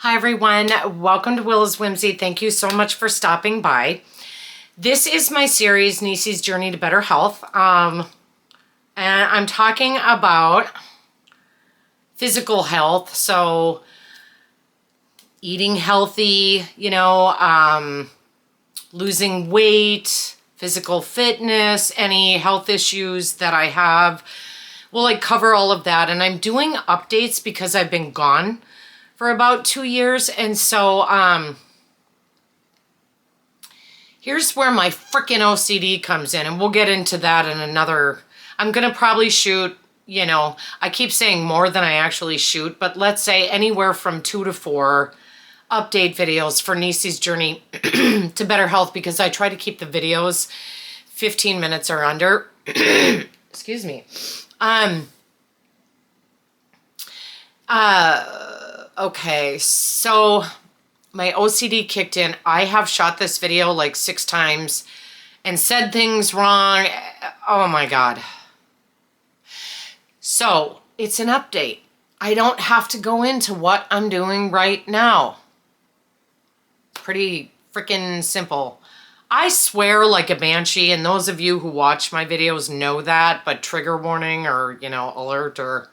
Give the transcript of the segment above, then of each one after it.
Hi everyone, welcome to Willow's Whimsy. Thank you so much for stopping by. This is my series, Neecie's Journey to Better Health. And I'm talking about physical health. So eating healthy, losing weight, physical fitness, any health issues that I have. We'll cover all of that. And I'm doing updates because I've been gone for about 2 years. And so here's where my freaking OCD comes in. And we'll get into that in another, I'm going to probably shoot, I keep saying more than I actually shoot, but let's say anywhere from 2 to 4 update videos for Neecie's journey to better health, because I try to keep the videos 15 minutes or under. Excuse me. Okay, so my OCD kicked in. I have shot this video like 6 times and said things wrong. Oh my God. So it's an update. I don't have to go into what I'm doing right now. Pretty freaking simple. I swear like a banshee, and those of you who watch my videos know that, but trigger warning or, alert or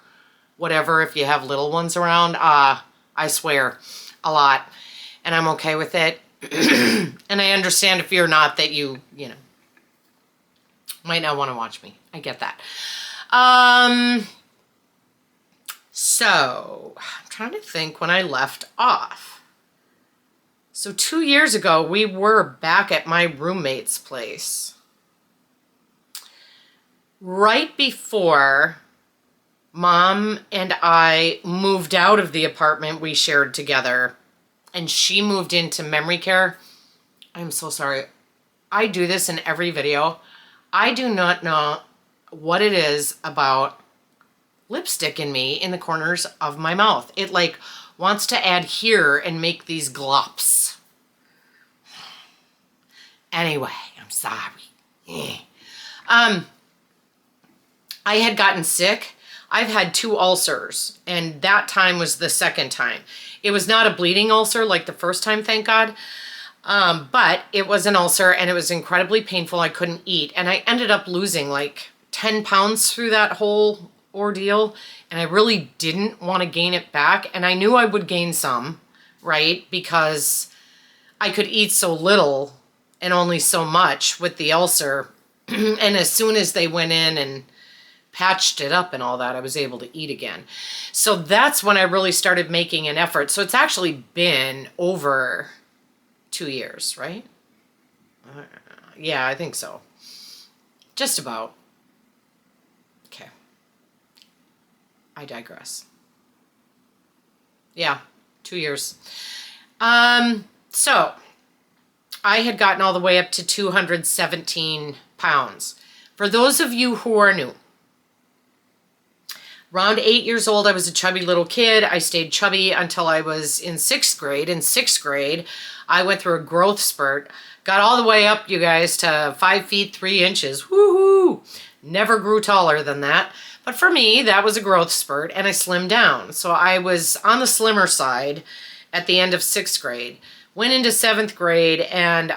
whatever if you have little ones around, I swear a lot, and I'm okay with it. And I understand if you're not, that you might not want to watch me. I get that. So I'm trying to think when I left off. So 2 years ago, we were back at my roommate's place. Right before Mom and I moved out of the apartment we shared together, and she moved into memory care. I'm so sorry. I do this in every video. I do not know what it is about lipstick in me in the corners of my mouth. It wants to adhere and make these glops. Anyway, I'm sorry. I had gotten sick. I've had 2 ulcers, and that time was the second time. It was not a bleeding ulcer like the first time, thank God. But it was an ulcer, and it was incredibly painful. I couldn't eat, and I ended up losing 10 pounds through that whole ordeal, and I really didn't want to gain it back. And I knew I would gain some, right? Because I could eat so little and only so much with the ulcer. And as soon as they went in and patched it up and all that, I was able to eat again. So that's when I really started making an effort. So it's actually been over 2 years, right? Yeah, I think so. Just about. Okay. I digress. Yeah, 2 years. So I had gotten all the way up to 217 pounds. For those of you who are new, around 8 years old, I was a chubby little kid. I stayed chubby until I was in 6th grade. In 6th grade, I went through a growth spurt. Got all the way up, you guys, to 5 feet 3 inches. Woohoo! Never grew taller than that. But for me, that was a growth spurt, and I slimmed down. So I was on the slimmer side at the end of 6th grade. Went into 7th grade, and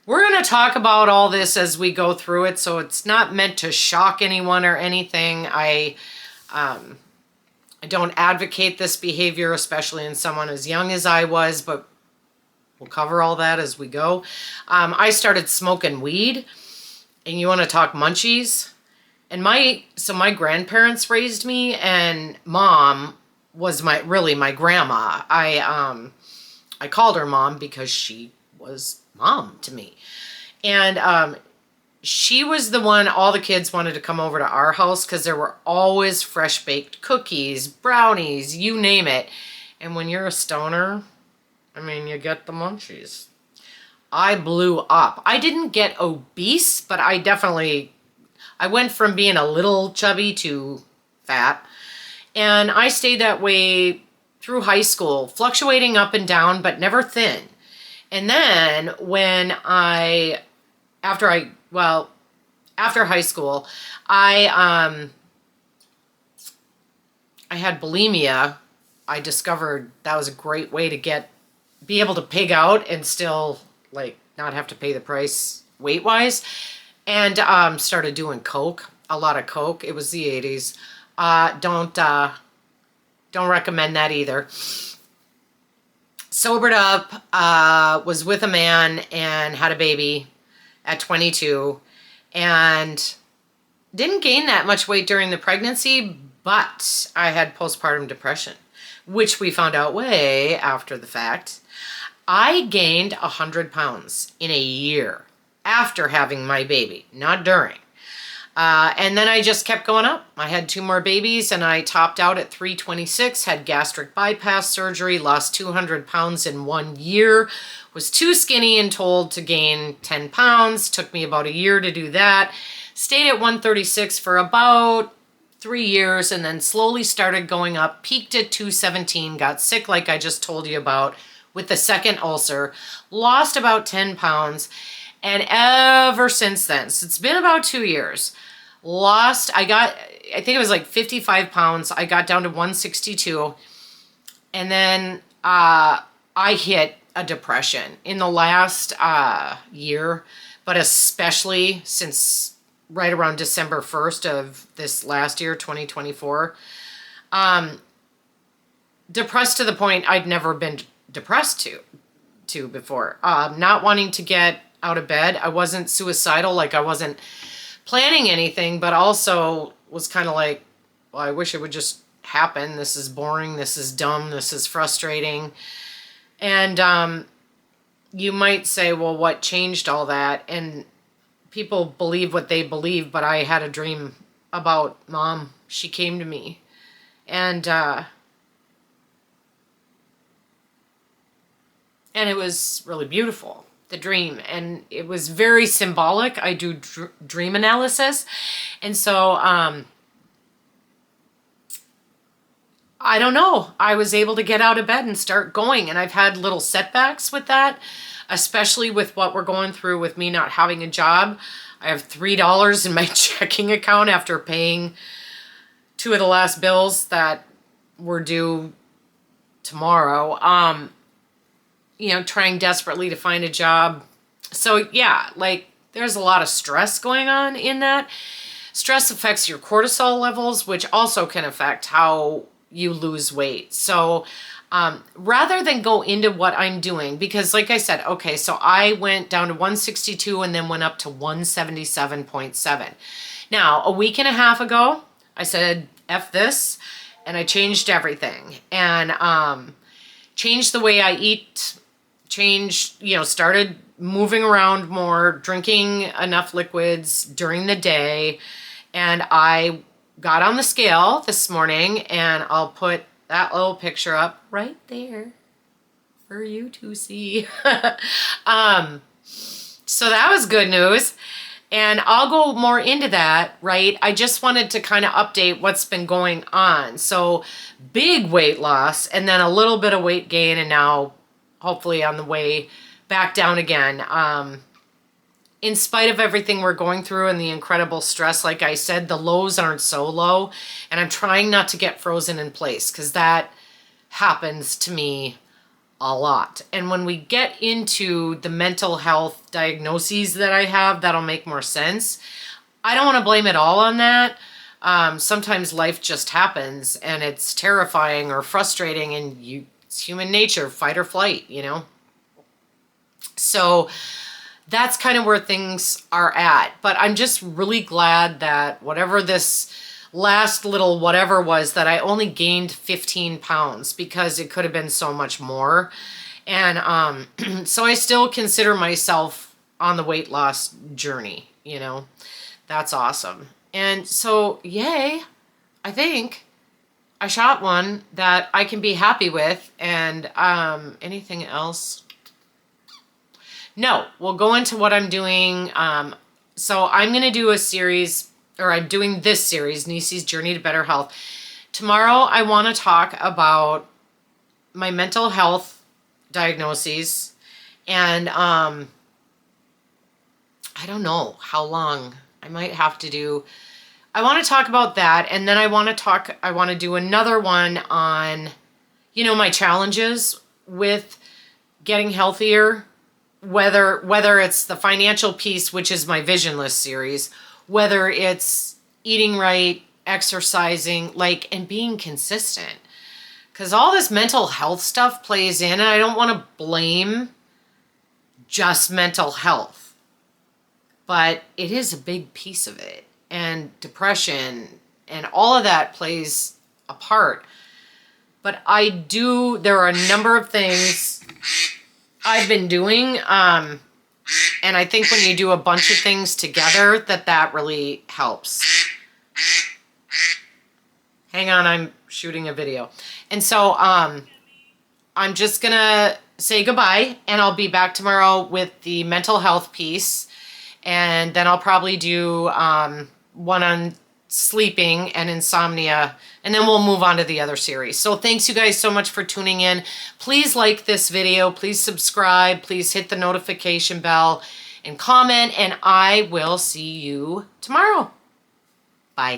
we're going to talk about all this as we go through it, so it's not meant to shock anyone or anything. I don't advocate this behavior, especially in someone as young as I was, but we'll cover all that as we go. I started smoking weed, and you want to talk munchies? And my grandparents raised me, and Mom was really my grandma. I called her Mom because she was Mom to me. And she was the one, all the kids wanted to come over to our house because there were always fresh baked cookies, brownies, you name it. And when you're a stoner, you get the munchies. I blew up. I didn't get obese, but I went from being a little chubby to fat. And I stayed that way through high school, fluctuating up and down, but never thin. And then when after high school, I had bulimia I discovered that was a great way to be able to pig out and still like not have to pay the price weight wise. And started doing Coke, a lot of Coke. It was the 80s. Don't recommend that either. Sobered up, was with a man and had a baby at 22, and didn't gain that much weight during the pregnancy, but I had postpartum depression, which we found out way after the fact. I gained 100 pounds in a year after having my baby, not during. And then I just kept going up. I had 2 more babies and I topped out at 326, had gastric bypass surgery, lost 200 pounds in 1 year, was too skinny and told to gain 10 pounds. Took me about a year to do that. Stayed at 136 for about 3 years and then slowly started going up, peaked at 217, got sick like I just told you about with the second ulcer, lost about 10 pounds. And ever since then, so it's been about 2 years, I think it was like 55 pounds. I got down to 162. And then I hit a depression in the last year, but especially since right around December 1st of this last year, 2024. Depressed to the point I'd never been depressed to before. Not wanting to get out of bed. I wasn't suicidal, like I wasn't planning anything, but also was kind of like, well, I wish it would just happen. This is boring. This is dumb. This is frustrating. And you might say, well, what changed all that? And people believe what they believe, but I had a dream about Mom. She came to me. And it was really beautiful, the dream. And it was very symbolic. I do dream analysis. And so, I don't know. I was able to get out of bed and start going. And I've had little setbacks with that, especially with what we're going through with me not having a job. I have $3 in my checking account after paying 2 of the last bills that were due tomorrow. Trying desperately to find a job. So yeah, like there's a lot of stress going on in that. Stress affects your cortisol levels, which also can affect how you lose weight. So rather than go into what I'm doing, because like I said, okay, so I went down to 162 and then went up to 177.7. Now, a week and a half ago, I said, F this, and I changed everything. And changed the way I eat, started moving around more, drinking enough liquids during the day. And I got on the scale this morning, and I'll put that little picture up right there for you to see. So that was good news. And I'll go more into that, right? I just wanted to kind of update what's been going on. So big weight loss and then a little bit of weight gain, and now hopefully on the way back down again. In spite of everything we're going through and the incredible stress, like I said, the lows aren't so low, and I'm trying not to get frozen in place because that happens to me a lot. And when we get into the mental health diagnoses that I have, that'll make more sense. I don't want to blame it all on that. Sometimes life just happens and it's terrifying or frustrating, and it's human nature, fight or flight, So that's kind of where things are at. But I'm just really glad that whatever this last little whatever was, that I only gained 15 pounds, because it could have been so much more. And so I still consider myself on the weight loss journey, That's awesome. And so, yay, I think I shot one that I can be happy with. And anything else? No, we'll go into what I'm doing. So I'm going to do a series, or I'm doing this series, Neecie's Journey to Better Health. Tomorrow, I want to talk about my mental health diagnoses. And I don't know how long I might have to do. I want to talk about that. And then I want to do another one on you know, my challenges with getting healthier, whether it's the financial piece, which is my Vision List series, whether it's eating right, exercising, like, and being consistent. Because all this mental health stuff plays in, and I don't want to blame just mental health, but it is a big piece of it. And depression and all of that plays a part. But there are a number of things I've been doing, and I think when you do a bunch of things together, that really helps. Hang on, I'm shooting a video. And so I'm just going to say goodbye, and I'll be back tomorrow with the mental health piece. And then I'll probably do one on sleeping and insomnia, and then we'll move on to the other series. So thanks you guys so much for tuning in. Please like this video, please subscribe, please hit the notification bell and comment, and I will see you tomorrow.